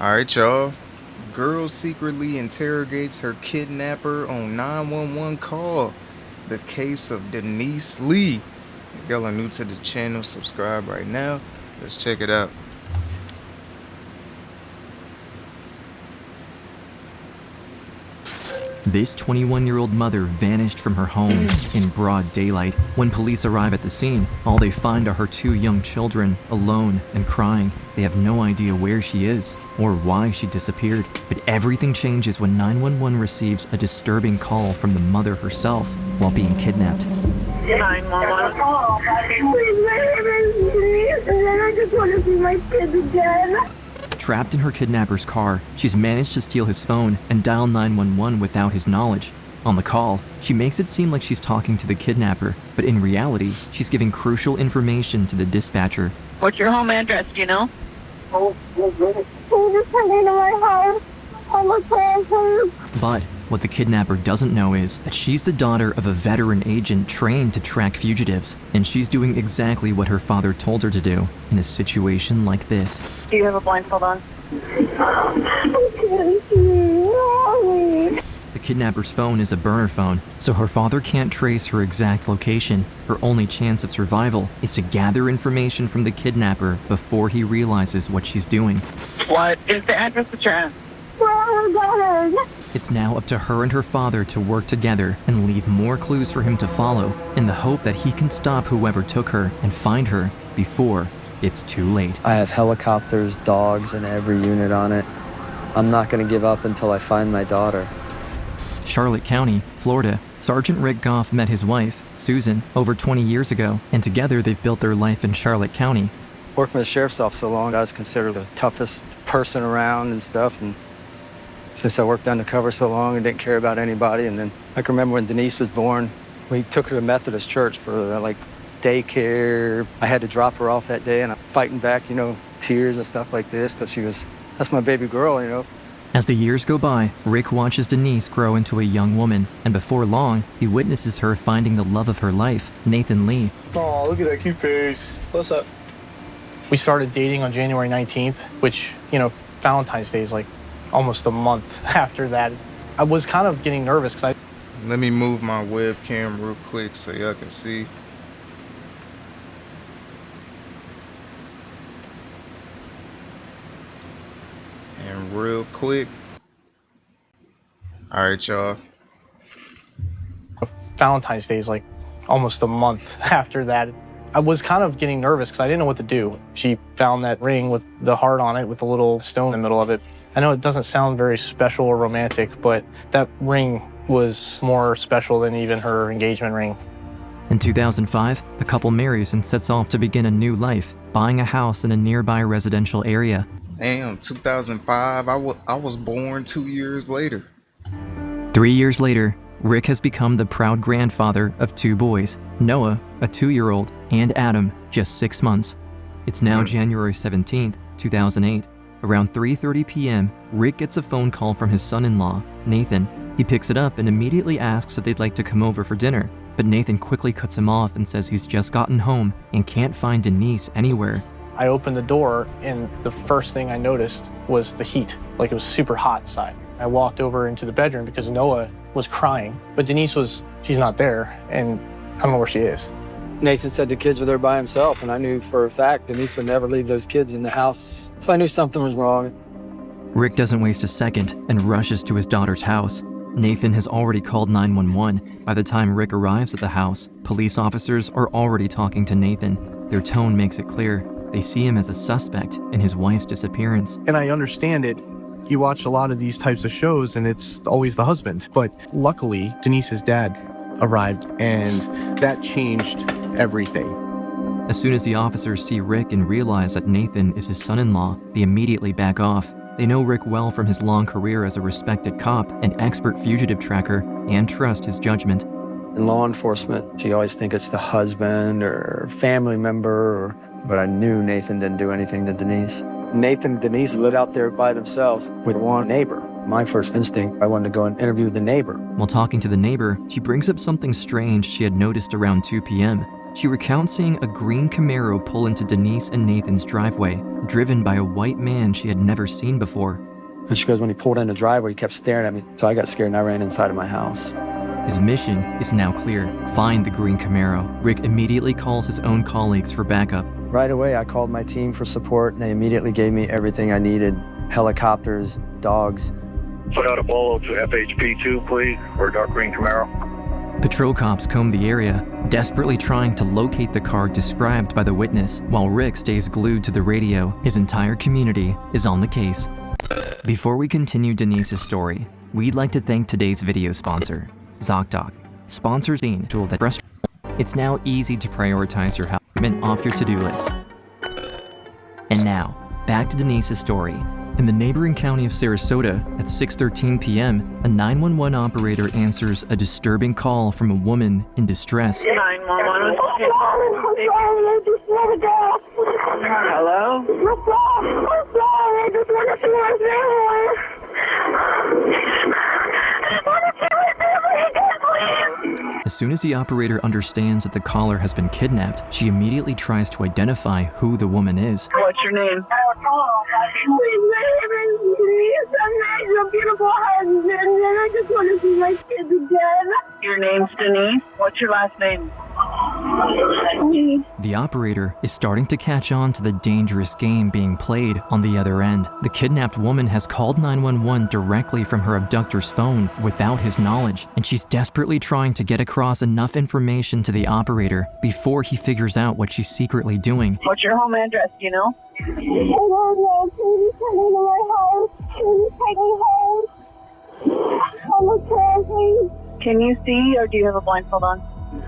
Alright, y'all. Girl secretly interrogates her kidnapper on 911 call. The case of Denise Lee. If y'all are new to the channel, subscribe right now. Let's check it out. This 21-year-old mother vanished from her home in broad daylight. When police arrive at the scene, all they find are her two young children, alone and crying. They have no idea where she is or why she disappeared. But everything changes when 911 receives a disturbing call from the mother herself while being kidnapped. 911. Please, my name is Denise, and I just want to see my kids again. Trapped in her kidnapper's car, she's managed to steal his phone and dial 911 without his knowledge. On the call, she makes it seem like she's talking to the kidnapper, but in reality, she's giving crucial information to the dispatcher. What's your home address, do you know? Can you just come into my house? I'm a cancer. But what the kidnapper doesn't know is that she's the daughter of a veteran agent trained to track fugitives, and she's doing exactly what her father told her to do in a situation like this. Do you have a blindfold on? The kidnapper's phone is a burner phone, so her father can't trace her exact location. Her only chance of survival is to gather information from the kidnapper before he realizes what she's doing. What is the address that you're at? It's now up to her and her father to work together and leave more clues for him to follow in the hope that he can stop whoever took her and find her before it's too late. I have helicopters, dogs, and every unit on it. I'm not going to give up until I find my daughter. Charlotte County, Florida. Sergeant Rick Goff met his wife, Susan, over 20 years ago, and together they've built their life in Charlotte County. Worked for the sheriff's office so long, I was considered the toughest person around and stuff. And since I worked undercover so long and didn't care about anybody, and then I can remember when Denise was born, we took her to Methodist Church for daycare. I had to drop her off that day, and I'm fighting back, tears and stuff like this, because that's my baby girl, As the years go by, Rick watches Denise grow into a young woman, and before long, he witnesses her finding the love of her life, Nathan Lee. Oh, look at that cute face. What's up? We started dating on January 19th, which, Valentine's Day is almost a month after that. I was kind of getting nervous because Let me move my webcam real quick so y'all can see. And real quick. Alright, y'all. Valentine's Day is almost a month after that. I was kind of getting nervous because I didn't know what to do. She found that ring with the heart on it with the little stone in the middle of it. I know it doesn't sound very special or romantic, but that ring was more special than even her engagement ring. In 2005, the couple marries and sets off to begin a new life, buying a house in a nearby residential area. Damn, 2005, I was born 2 years later. 3 years later, Rick has become the proud grandfather of two boys, Noah, a 2-year-old, and Adam, just 6 months. It's now January 17th, 2008. Around 3:30 p.m., Rick gets a phone call from his son-in-law, Nathan. He picks it up and immediately asks if they'd like to come over for dinner, but Nathan quickly cuts him off and says he's just gotten home and can't find Denise anywhere. I opened the door, and the first thing I noticed was the heat. It was super hot inside. I walked over into the bedroom because Noah was crying, but Denise she's not there, and I don't know where she is. Nathan said the kids were there by himself, and I knew for a fact Denise would never leave those kids in the house, so I knew something was wrong. Rick doesn't waste a second and rushes to his daughter's house. Nathan has already called 911. By the time Rick arrives at the house, police officers are already talking to Nathan. Their tone makes it clear. They see him as a suspect in his wife's disappearance. And I understand it. You watch a lot of these types of shows and it's always the husband. But luckily, Denise's dad arrived and that changed everything. As soon as the officers see Rick and realize that Nathan is his son-in-law, they immediately back off. They know Rick well from his long career as a respected cop and expert fugitive tracker and trust his judgment. In law enforcement, you always think it's the husband or family member, but I knew Nathan didn't do anything to Denise. Nathan and Denise lived out there by themselves with one neighbor. My first instinct, I wanted to go and interview the neighbor. While talking to the neighbor, she brings up something strange she had noticed around 2 p.m. She recounts seeing a green Camaro pull into Denise and Nathan's driveway, driven by a white man she had never seen before. And she goes, when he pulled in the driveway, he kept staring at me. So I got scared and I ran inside of my house. His mission is now clear. Find the green Camaro. Rick immediately calls his own colleagues for backup. Right away, I called my team for support, and they immediately gave me everything I needed. Helicopters, dogs. Put out a bolo to FHP2, please, for a dark green Camaro. Patrol cops comb the area, desperately trying to locate the car described by the witness, while Rick stays glued to the radio. His entire community is on the case. Before we continue Denise's story, we'd like to thank today's video sponsor, ZocDoc. Sponsors the tool that it's now easy to prioritize your health off your to-do list. And now, back to Denise's story. In the neighboring county of Sarasota, at 6:13 p.m., a 911 operator answers a disturbing call from a woman in distress. 911. Hello? I'm sorry, I just want to see my family. I want to see my family again, please. As soon as the operator understands that the caller has been kidnapped, she immediately tries to identify who the woman is. What's your name? My name is Denise. I'm your beautiful husband, and I just want to see my kids again. Your name's Denise. What's your last name? The operator is starting to catch on to the dangerous game being played on the other end. The kidnapped woman has called 911 directly from her abductor's phone without his knowledge, and she's desperately trying to get across enough information to the operator before he figures out what she's secretly doing. What's your home address, do you know? I don't know. Can you take me to my house? Can you take me home? I'm a please. Can you see, or do you have a blindfold on? I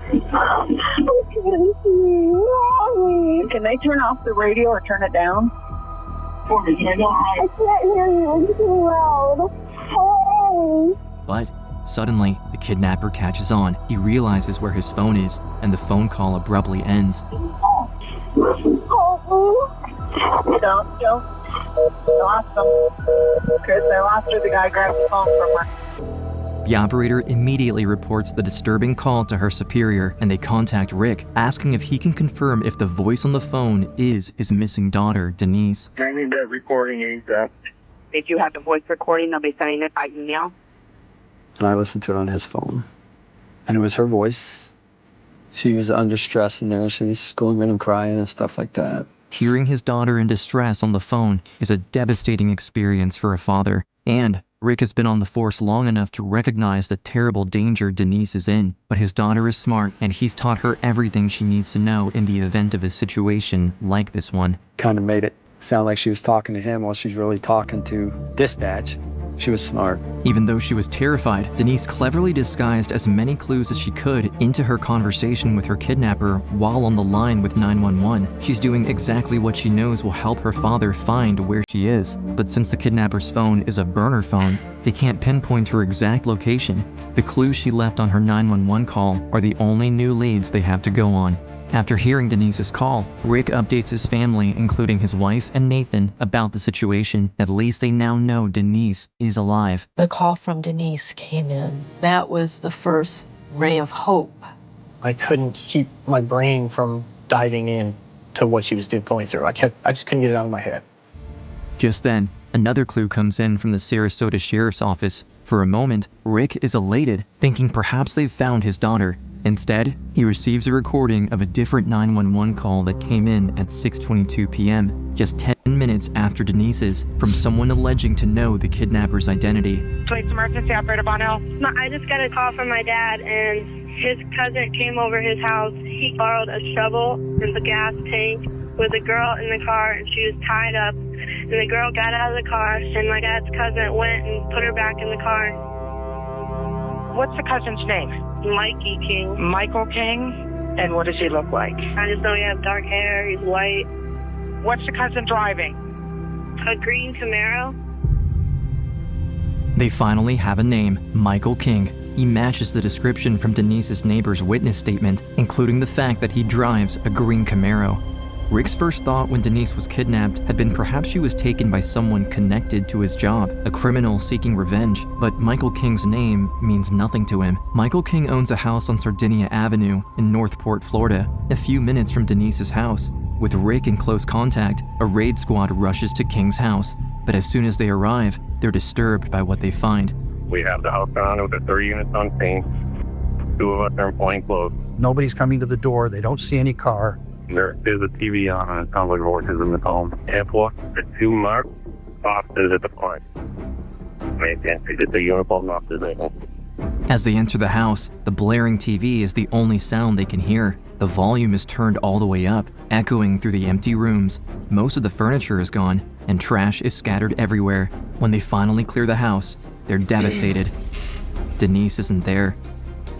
can't see. Mommy. Can they turn off the radio or turn it down? I can't hear you. It's too loud. Hey. But suddenly, the kidnapper catches on. He realizes where his phone is, and the phone call abruptly ends. Help me. Don't. I lost them. Chris, I lost her. The guy grabbed the phone from her. The operator immediately reports the disturbing call to her superior, and they contact Rick, asking if he can confirm if the voice on the phone is his missing daughter, Denise. I need that recording ASAP. If you have the voice recording, they'll be sending it by email. And I listened to it on his phone. And it was her voice. She was under stress in there. She was screaming and crying and stuff like that. Hearing his daughter in distress on the phone is a devastating experience for a father, and Rick has been on the force long enough to recognize the terrible danger Denise is in. But his daughter is smart, and he's taught her everything she needs to know in the event of a situation like this one. Kind of made it sound like she was talking to him while she's really talking to dispatch. She was smart. Even though she was terrified, Denise cleverly disguised as many clues as she could into her conversation with her kidnapper while on the line with 911. She's doing exactly what she knows will help her father find where she is. But since the kidnapper's phone is a burner phone, they can't pinpoint her exact location. The clues she left on her 911 call are the only new leads they have to go on. After hearing Denise's call, Rick updates his family, including his wife and Nathan, about the situation. At least they now know Denise is alive. The call from Denise came in. That was the first ray of hope. I couldn't keep my brain from diving in to what she was going through. I just couldn't get it out of my head. Just then, another clue comes in from the Sarasota Sheriff's Office. For a moment, Rick is elated, thinking perhaps they've found his daughter. Instead, he receives a recording of a different 911 call that came in at 6:22 p.m., just 10 minutes after Denise's, from someone alleging to know the kidnapper's identity. Police emergency operator Bonnell. I just got a call from my dad, and his cousin came over his house. He borrowed a shovel and the gas tank with a girl in the car, and she was tied up. And the girl got out of the car, and my dad's cousin went and put her back in the car. What's the cousin's name? Mikey King. Michael King. And what does he look like? I just know he has dark hair, he's white. What's the cousin driving? A green Camaro. They finally have a name, Michael King. He matches the description from Denise's neighbor's witness statement, including the fact that he drives a green Camaro. Rick's first thought when Denise was kidnapped had been perhaps she was taken by someone connected to his job, a criminal seeking revenge, but Michael King's name means nothing to him. Michael King owns a house on Sardinia Avenue in Northport, Florida, a few minutes from Denise's house. With Rick in close contact, a raid squad rushes to King's house, but as soon as they arrive, they're disturbed by what they find. We have the house on with the 3 units on scene. 2 of us are in plain clothes. Nobody's coming to the door. They don't see any car. There is a TV on and it sounds like voices in the home. Airport, the 2 marked officers at the front. It's the uniform officers there. As they enter the house, the blaring TV is the only sound they can hear. The volume is turned all the way up, echoing through the empty rooms. Most of the furniture is gone, and trash is scattered everywhere. When they finally clear the house, they're devastated. Denise isn't there.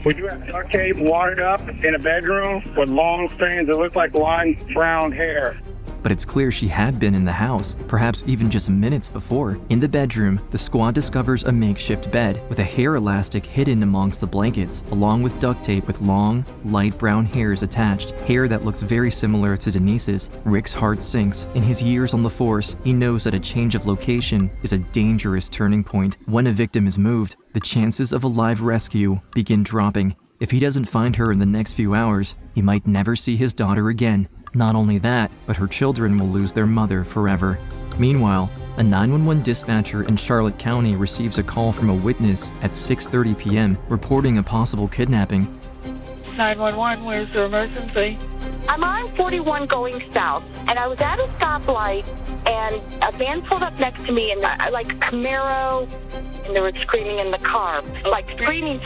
Would you have duct tape wadded up in a bedroom with long strands that look like long brown hair? But it's clear she had been in the house, perhaps even just minutes before. In the bedroom, the squad discovers a makeshift bed with a hair elastic hidden amongst the blankets, along with duct tape with long, light brown hairs attached, hair that looks very similar to Denise's. Rick's heart sinks. In his years on the force, he knows that a change of location is a dangerous turning point. When a victim is moved, the chances of a live rescue begin dropping. If he doesn't find her in the next few hours, he might never see his daughter again. Not only that, but her children will lose their mother forever. Meanwhile, a 911 dispatcher in Charlotte County receives a call from a witness at 6:30 p.m. reporting a possible kidnapping. 911, where's the emergency? I'm on 41 going south, and I was at a stoplight, and a van pulled up next to me, and I like Camaro, and they were screaming in the car, like screaming,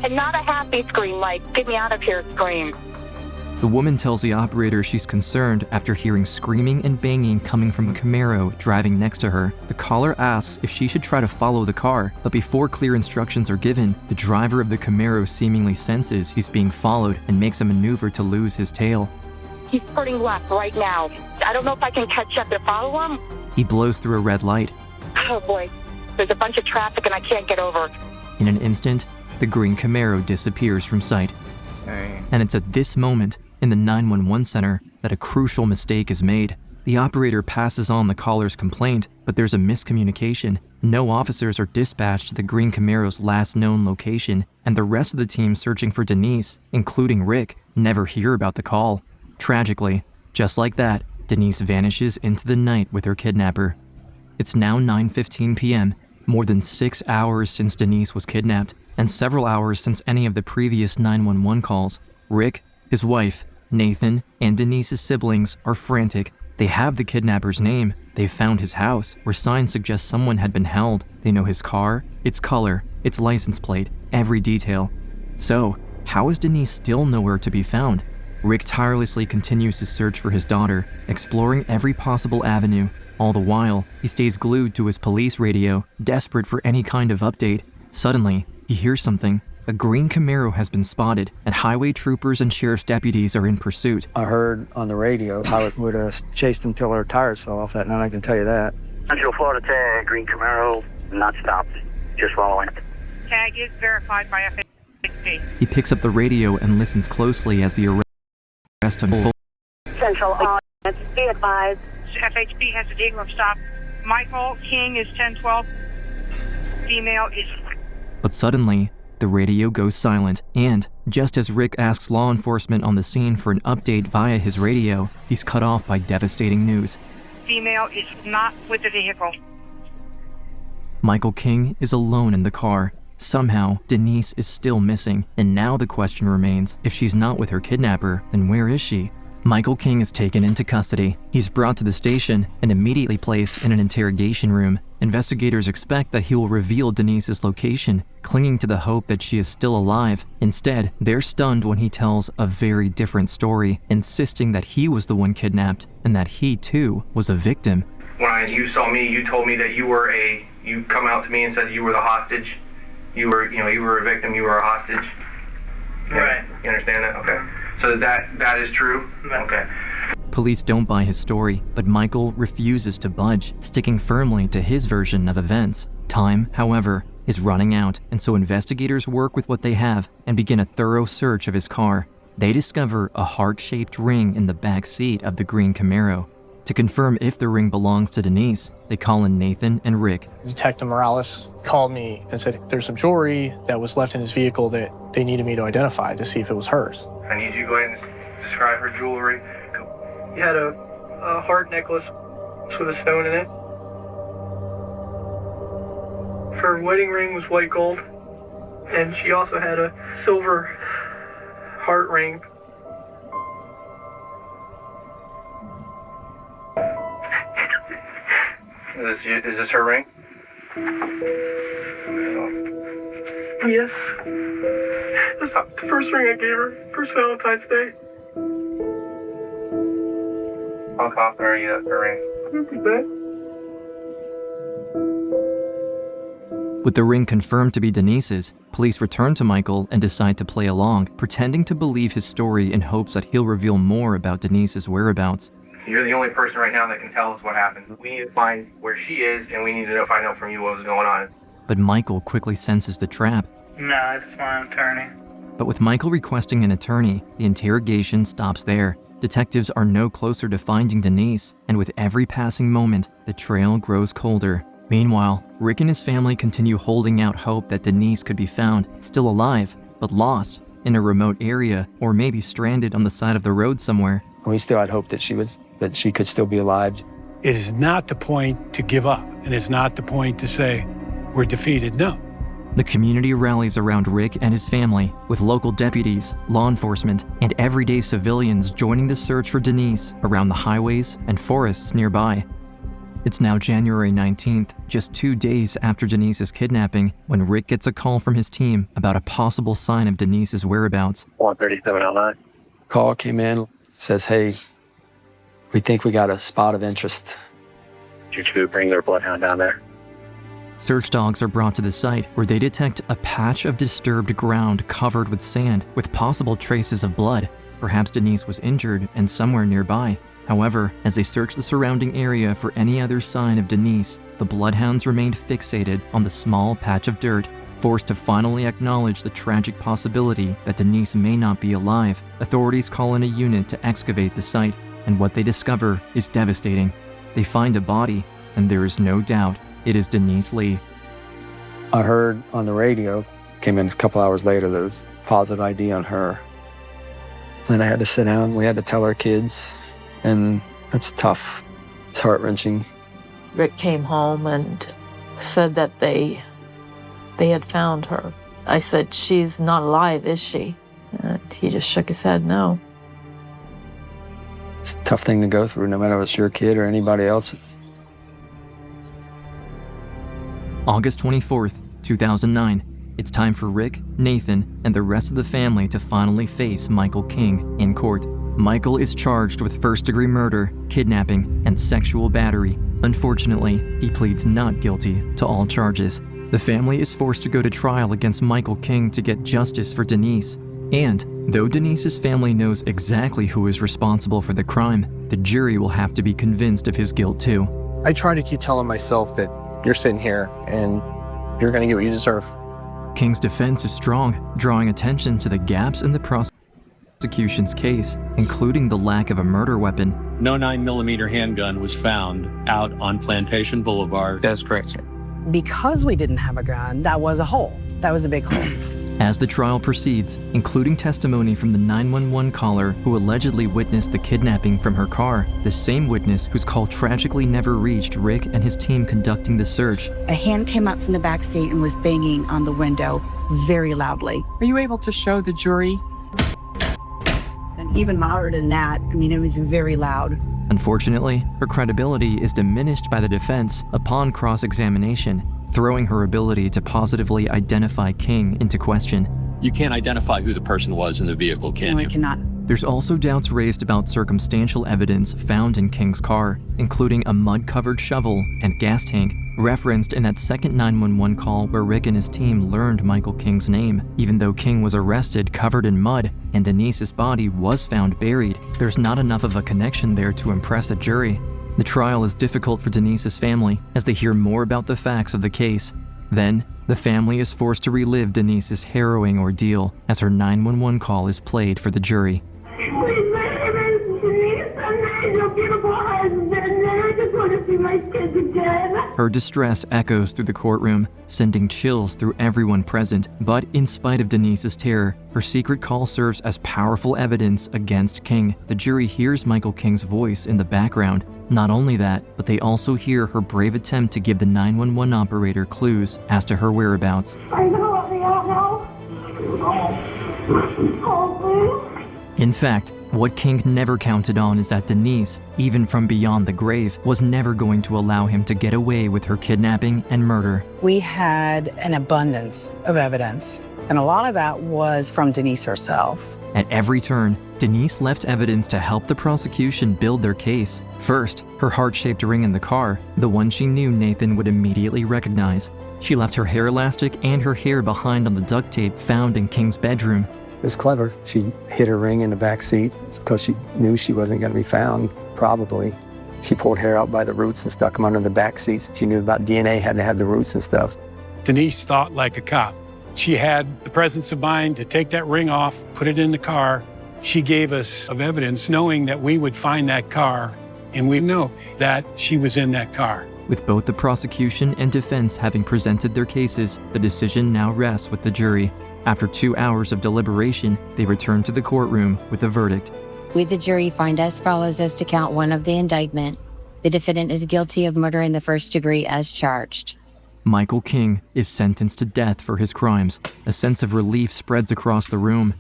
and not a happy scream, like get me out of here scream. The woman tells the operator she's concerned after hearing screaming and banging coming from a Camaro driving next to her. The caller asks if she should try to follow the car, but before clear instructions are given, the driver of the Camaro seemingly senses he's being followed and makes a maneuver to lose his tail. He's turning left right now. I don't know if I can catch up to follow him. He blows through a red light. Oh boy, there's a bunch of traffic and I can't get over. In an instant, the green Camaro disappears from sight. Dang. And it's at this moment, in the 911 center, that a crucial mistake is made. The operator passes on the caller's complaint, but there's a miscommunication. No officers are dispatched to the green Camaro's last known location, and the rest of the team searching for Denise, including Rick, never hear about the call. Tragically, just like that, Denise vanishes into the night with her kidnapper. It's now 9:15 p.m., more than 6 hours since Denise was kidnapped, and several hours since any of the previous 911 calls. Rick, his wife, Nathan, and Denise's siblings are frantic. They have the kidnapper's name. They've found his house, where signs suggest someone had been held. They know his car, its color, its license plate, every detail. So, how is Denise still nowhere to be found? Rick tirelessly continues his search for his daughter, exploring every possible avenue. All the while, he stays glued to his police radio, desperate for any kind of update. Suddenly, he hears something. A green Camaro has been spotted, and highway troopers and sheriff's deputies are in pursuit. I heard on the radio how it would have chased them till their tires fell off that night, I can tell you that. Central Florida tag, green Camaro, not stopped, just following. Tag is verified by FHP. He picks up the radio and listens closely as the arrest unfolds. Central audience, be advised. FHP has a vehicle stop. Michael King is 1012. Female is... But suddenly, the radio goes silent, and just as Rick asks law enforcement on the scene for an update via his radio, he's cut off by devastating news. Female is not with the vehicle. Michael King is alone in the car. Somehow, Denise is still missing, and now the question remains, if she's not with her kidnapper, then where is she? Michael King is taken into custody. He's brought to the station and immediately placed in an interrogation room. Investigators expect that he will reveal Denise's location, clinging to the hope that she is still alive. Instead, they're stunned when he tells a very different story, insisting that he was the one kidnapped and that he too was a victim. When you saw me, you told me that you come out to me and said you were the hostage. You were a victim, you were a hostage. Right. You understand that? Okay. So that is true? Okay. Police don't buy his story, but Michael refuses to budge, sticking firmly to his version of events. Time, however, is running out, and so investigators work with what they have and begin a thorough search of his car. They discover a heart-shaped ring in the back seat of the green Camaro. To confirm if the ring belongs to Denise, they call in Nathan and Rick. Detective Morales called me and said there's some jewelry that was left in his vehicle that they needed me to identify to see if it was hers. I need you to go ahead and describe her jewelry. You had a heart necklace with a stone in it. Her wedding ring was white gold, and she also had a silver heart ring. Is this her ring? Yes. That's the first ring I gave her, first Valentine's Day. How confident are you that's her ring? 100%. With the ring confirmed to be Denise's, police return to Michael and decide to play along, pretending to believe his story in hopes that he'll reveal more about Denise's whereabouts. You're the only person right now that can tell us what happened. We need to find where she is, and we need to find out from you what was going on. But Michael quickly senses the trap. No, it's my attorney. But with Michael requesting an attorney, the interrogation stops there. Detectives are no closer to finding Denise, and with every passing moment, the trail grows colder. Meanwhile, Rick and his family continue holding out hope that Denise could be found, still alive, but lost, in a remote area, or maybe stranded on the side of the road somewhere. We still had hope that she could still be alive. It is not the point to give up, and it's not the point to say, we're defeated. No. The community rallies around Rick and his family, with local deputies, law enforcement, and everyday civilians joining the search for Denise around the highways and forests nearby. It's now January 19th, just 2 days after Denise's kidnapping, when Rick gets a call from his team about a possible sign of Denise's whereabouts. 13709. Call came in, says, hey, we think we got a spot of interest. Did you bring their bloodhound down there? Search dogs are brought to the site, where they detect a patch of disturbed ground covered with sand with possible traces of blood. Perhaps Denise was injured and somewhere nearby. However, as they search the surrounding area for any other sign of Denise, the bloodhounds remained fixated on the small patch of dirt. Forced to finally acknowledge the tragic possibility that Denise may not be alive, authorities call in a unit to excavate the site, and what they discover is devastating. They find a body, and there is no doubt it is Denise Lee. I heard on the radio, came in a couple hours later, there was positive ID on her. Then I had to sit down, we had to tell our kids, and that's tough. It's heart-wrenching. Rick came home and said that they had found her. I said, she's not alive, is she? And he just shook his head, no. It's a tough thing to go through, no matter if it's your kid or anybody else's. August 24th, 2009. It's time for Rick, Nathan, and the rest of the family to finally face Michael King in court. Michael is charged with first-degree murder, kidnapping, and sexual battery. Unfortunately, he pleads not guilty to all charges. The family is forced to go to trial against Michael King to get justice for Denise. And, though Denise's family knows exactly who is responsible for the crime, the jury will have to be convinced of his guilt too. I try to keep telling myself that you're sitting here and you're going to get what you deserve. King's defense is strong, drawing attention to the gaps in the prosecution's case, including the lack of a murder weapon. No 9mm handgun was found out on Plantation Boulevard. That's correct, sir. Because we didn't have a gun, that was a hole. That was a big hole. As the trial proceeds, including testimony from the 911 caller who allegedly witnessed the kidnapping from her car, the same witness whose call tragically never reached Rick and his team conducting the search. A hand came up from the back seat and was banging on the window very loudly. Are you able to show the jury? And even louder than that, I mean, it was very loud. Unfortunately, her credibility is diminished by the defense upon cross-examination, throwing her ability to positively identify King into question. You can't identify who the person was in the vehicle, can you? I cannot. There's also doubts raised about circumstantial evidence found in King's car, including a mud-covered shovel and gas tank, referenced in that second 911 call where Rick and his team learned Michael King's name. Even though King was arrested covered in mud and Denise's body was found buried, there's not enough of a connection there to impress a jury. The trial is difficult for Denise's family as they hear more about the facts of the case. Then, the family is forced to relive Denise's harrowing ordeal as her 911 call is played for the jury. Please, my name is Denise. I'm your beautiful husband, and I just want to see my kids again. Her distress echoes through the courtroom, sending chills through everyone present. But in spite of Denise's terror, her secret call serves as powerful evidence against King. The jury hears Michael King's voice in the background. Not only that, but they also hear her brave attempt to give the 911 operator clues as to her whereabouts. Are you going to let me out now? Oh, please. In fact, what King never counted on is that Denise, even from beyond the grave, was never going to allow him to get away with her kidnapping and murder. We had an abundance of evidence, and a lot of that was from Denise herself. At every turn, Denise left evidence to help the prosecution build their case. First, her heart-shaped ring in the car, the one she knew Nathan would immediately recognize. She left her hair elastic and her hair behind on the duct tape found in King's bedroom. It was clever. She hid her ring in the back seat because she knew she wasn't going to be found, probably. She pulled hair out by the roots and stuck them under the back seats. She knew about DNA had to have the roots and stuff. Denise thought like a cop. She had the presence of mind to take that ring off, put it in the car. She gave us of evidence knowing that we would find that car, and we know that she was in that car. With both the prosecution and defense having presented their cases, the decision now rests with the jury. After 2 hours of deliberation, they return to the courtroom with a verdict. We, the jury, find as follows as to count one of the indictment. The defendant is guilty of murder in the first degree as charged. Michael King is sentenced to death for his crimes. A sense of relief spreads across the room.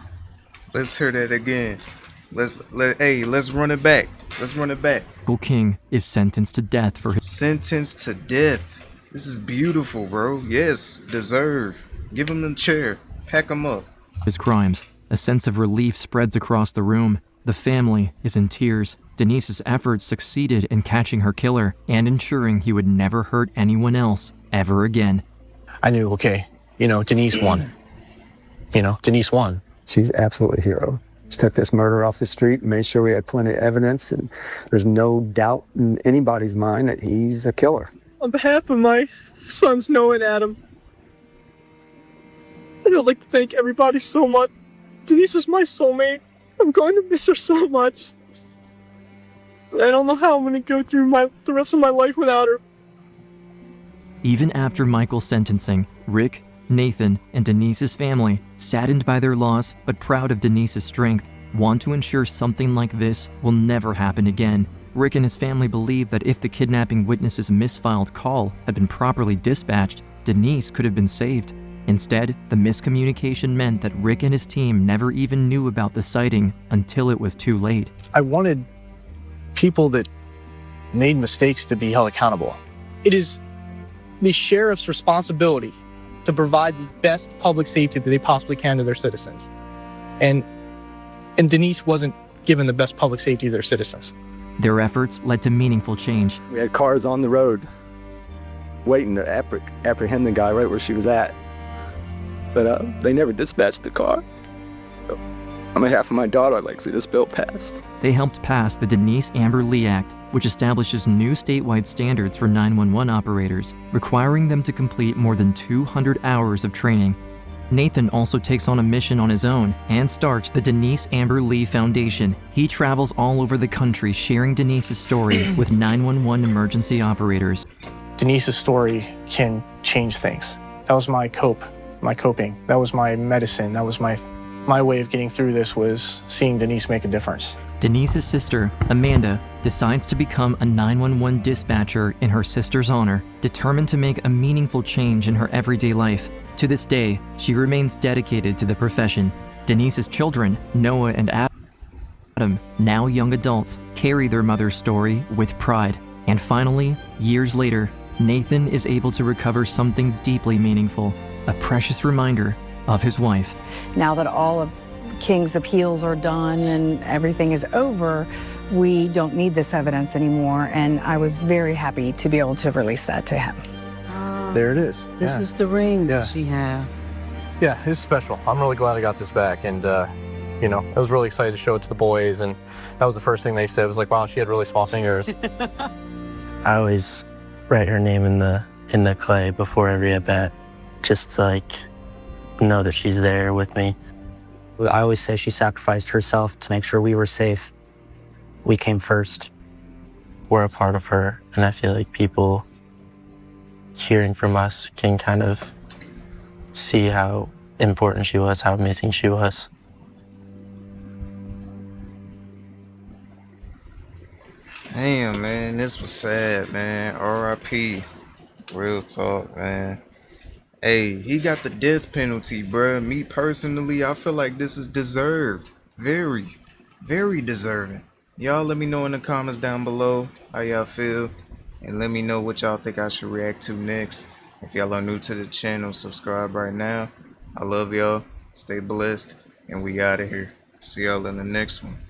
Let's hear that again. Let's run it back. Let's run it back. Michael King is sentenced to death for his... Sentenced to death. This is beautiful, bro. Yes, deserve. Give him the chair. Pack him up. His crimes. A sense of relief spreads across the room. The family is in tears. Denise's efforts succeeded in catching her killer and ensuring he would never hurt anyone else ever again. I knew, okay, Denise won. Denise won. She's absolutely a hero. She took this murder off the street, made sure we had plenty of evidence, and there's no doubt in anybody's mind that he's a killer. On behalf of my sons, Noah and Adam, I'd like to thank everybody so much. Denise was my soulmate. I'm going to miss her so much. I don't know how I'm going to go through the rest of my life without her. Even after Michael's sentencing, Rick, Nathan, and Denise's family, saddened by their loss but proud of Denise's strength, want to ensure something like this will never happen again. Rick and his family believe that if the kidnapping witness's misfiled call had been properly dispatched, Denise could have been saved. Instead, the miscommunication meant that Rick and his team never even knew about the sighting until it was too late. I wanted people that made mistakes to be held accountable. It is the sheriff's responsibility to provide the best public safety that they possibly can to their citizens. And Denise wasn't given the best public safety to their citizens. Their efforts led to meaningful change. We had cars on the road waiting to apprehend the guy right where she was at. But they never dispatched the car. So, on behalf of my daughter, I'd like to see this bill passed. They helped pass the Denise Amber Lee Act, which establishes new statewide standards for 911 operators, requiring them to complete more than 200 hours of training. Nathan also takes on a mission on his own and starts the Denise Amber Lee Foundation. He travels all over the country sharing Denise's story with 911 emergency operators. Denise's story can change things. That was my coping. That was my medicine. That was my way of getting through this, was seeing Denise make a difference. Denise's sister, Amanda, decides to become a 911 dispatcher in her sister's honor, determined to make a meaningful change in her everyday life. To this day, she remains dedicated to the profession. Denise's children, Noah and Adam, now young adults, carry their mother's story with pride. And finally, years later, Nathan is able to recover something deeply meaningful, a precious reminder of his wife. Now that all of King's appeals are done and everything is over, we don't need this evidence anymore, and I was very happy to be able to release that to him. There it is. This is the ring that she had. Yeah, it's special. I'm really glad I got this back, and I was really excited to show it to the boys, and that was the first thing they said. It was like, wow, she had really small fingers. I always write her name in the in the clay before every at bat, just to like know that she's there with me. I always say she sacrificed herself to make sure we were safe. We came first. We're a part of her, and I feel like people hearing from us can kind of see how important she was, how amazing she was. Damn, man, this was sad, man. R.I.P. Real talk, man. Hey, he got the death penalty, bruh. Me personally, I feel like this is deserved. Very, very deserving. Y'all let me know in the comments down below how y'all feel. And let me know what y'all think I should react to next. If y'all are new to the channel, subscribe right now. I love y'all. Stay blessed. And we out of here. See y'all in the next one.